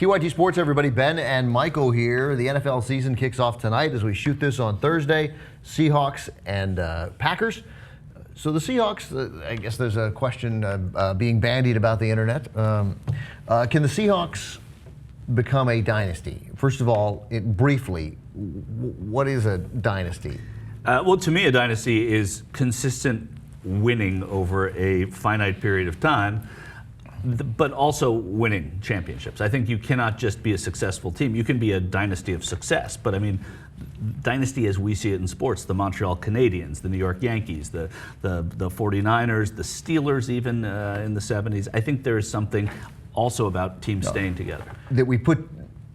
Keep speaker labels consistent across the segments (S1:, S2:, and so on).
S1: TYT Sports, everybody. Ben and Michael here. The NFL season kicks off tonight as we shoot this on Thursday. Seahawks and Packers. So the Seahawks, I guess there's a question being bandied about the internet. Can the Seahawks become a dynasty? First of all, briefly, what is a dynasty?
S2: Well, to me, a dynasty is consistent winning over a finite period of time, but also winning championships. I think you cannot just be a successful team. You can be a dynasty of success, but I mean, dynasty as we see it in sports, the Montreal Canadiens, the New York Yankees, the 49ers, the Steelers even in the 70s. I think there is something also about teams staying together.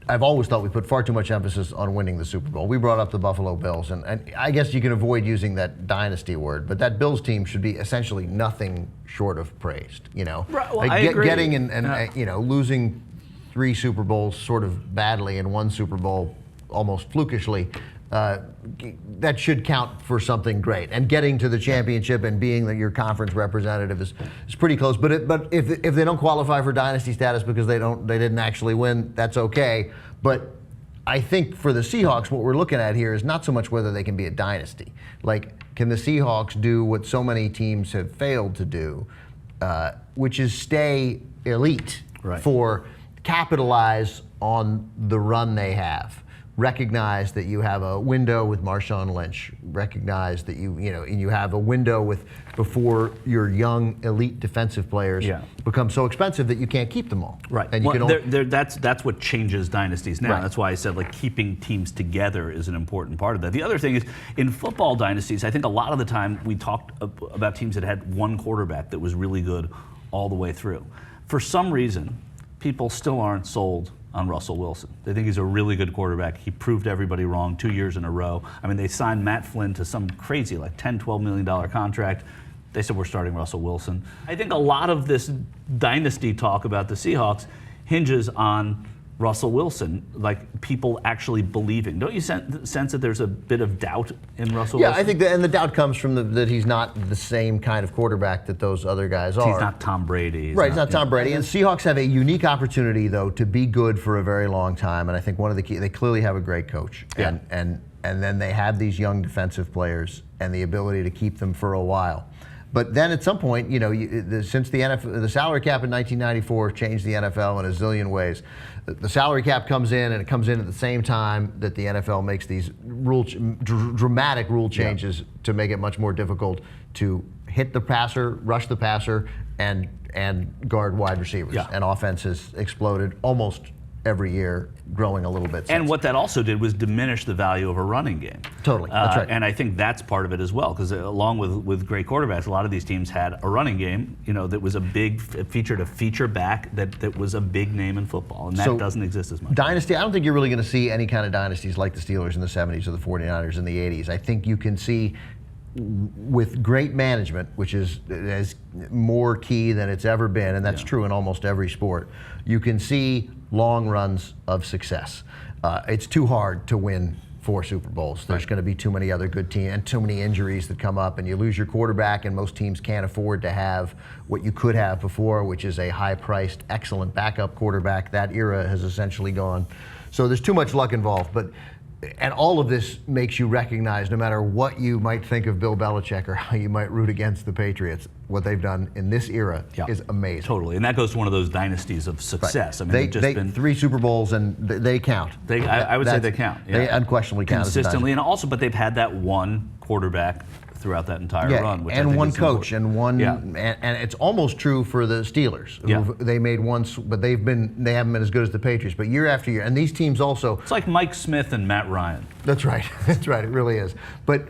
S1: I've always thought we put far too much emphasis on winning the Super Bowl. We brought up the Buffalo Bills, and I guess you can avoid using that dynasty word, but that Bills team should be essentially nothing short of praised. You know,
S2: right, well, I agree.
S1: Getting and losing 3 Super Bowls sort of badly and 1 Super Bowl almost flukishly. That should count for something great, and getting to the championship and being your conference representative is pretty close. But if they don't qualify for dynasty status because they didn't actually win, that's okay. But I think for the Seahawks, what we're looking at here is not so much whether they can be a dynasty. Like, can the Seahawks do what so many teams have failed to do, which is stay elite,
S2: right,
S1: for capitalize on the run they have. Recognize that you have a window with Marshawn Lynch. Recognize that you have a window before your young elite defensive players become so expensive that you can't keep them all.
S2: Right.
S1: And you
S2: that's what changes dynasties now.
S1: Right.
S2: That's why I said keeping teams together is an important part of that. The other thing is in football dynasties, I think a lot of the time we talked about teams that had one quarterback that was really good all the way through. For some reason, people still aren't sold on Russell Wilson. They think he's a really good quarterback. He proved everybody wrong 2 years in a row. I mean, they signed Matt Flynn to some crazy $10, $12 million contract. They said, we're starting Russell Wilson. I think a lot of this dynasty talk about the Seahawks hinges on Russell Wilson, people actually believing. Don't you sense that there's a bit of doubt in Russell Wilson?
S1: Yeah, I think and the doubt comes from that he's not the same kind of quarterback that those other guys are.
S2: He's not Tom Brady.
S1: He's not Tom Brady. And Seahawks have a unique opportunity, though, to be good for a very long time. And I think one of the key, they clearly have a great coach.
S2: Yeah.
S1: And then they have these young defensive players and the ability to keep them for a while. But then at some point, since the salary cap in 1994 changed the NFL in a zillion ways, the salary cap comes in, and it comes in at the same time that the NFL makes these dramatic rule changes to make it much more difficult to hit the passer, rush the passer, and guard wide receivers.
S2: Yeah.
S1: And offense has exploded almost every year, growing a little bit since.
S2: And what that also did was diminish the value of a running game.
S1: Totally, that's right.
S2: And I think that's part of it as well, because along with great quarterbacks, a lot of these teams had a running game, that was a big featured a feature back that was a big name in football, and that doesn't exist as much.
S1: Dynasty, I don't think you're really going to see any kind of dynasties like the Steelers in the 70s or the 49ers in the 80s. I think you can see, with great management, which is more key than it's ever been, and that's true in almost every sport, you can see long runs of success. It's too hard to win 4 Super Bowls. There's going to be too many other good teams and too many injuries that come up, and you lose your quarterback, and most teams can't afford to have what you could have before, which is a high-priced, excellent backup quarterback. That era has essentially gone. So there's too much luck involved. And all of this makes you recognize, no matter what you might think of Bill Belichick or how you might root against the Patriots, what they've done in this era is amazing.
S2: Totally, and that goes to one of those dynasties of success.
S1: Right.
S2: I mean,
S1: they've been 3 Super Bowls, and they count.
S2: I would say they count. Yeah.
S1: They unquestionably count
S2: consistently, and also, but they've had that one quarterhaven't throughout that entire run, which
S1: and
S2: I think
S1: one
S2: is
S1: coach
S2: important.
S1: and one, and it's almost true for the Steelers.
S2: Yeah.
S1: They made one, but they haven't been as good as the Patriots. But year after year, and these teams also.
S2: It's like Mike Smith and Matt Ryan.
S1: That's right. That's right. It really is. But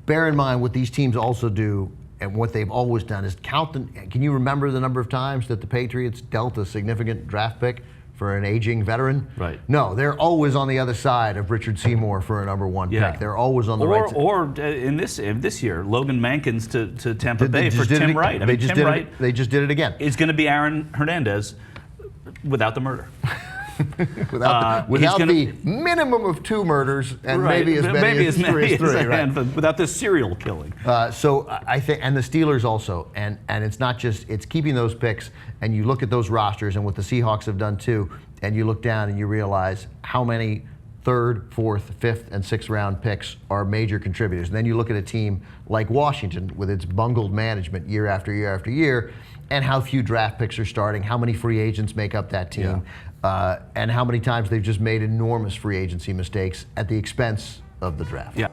S1: bear in mind what these teams also do, and what they've always done is count them. Can you remember the number of times that the Patriots dealt a significant draft pick for an aging veteran?
S2: Right.
S1: No, they're always on the other side of Richard Seymour for a number 1 pick. They're always on the right side.
S2: Or in this year, Logan Mankins to Tampa Bay for Tim Wright.
S1: They just did it again.
S2: It's going to be Aaron Hernandez without the murder.
S1: without the minimum of 2 murders and maybe as many as 3.
S2: Right. Without this serial killing.
S1: So I think, and the Steelers also, and it's not just, it's keeping those picks, and you look at those rosters and what the Seahawks have done too. and you look down and you realize how many third, fourth, fifth, and sixth round picks are major contributors. And then you look at a team like Washington with its bungled management year after year after year, and how few draft picks are starting, how many free agents make up that team, and how many times they've just made enormous free agency mistakes at the expense of the draft.
S2: Yeah.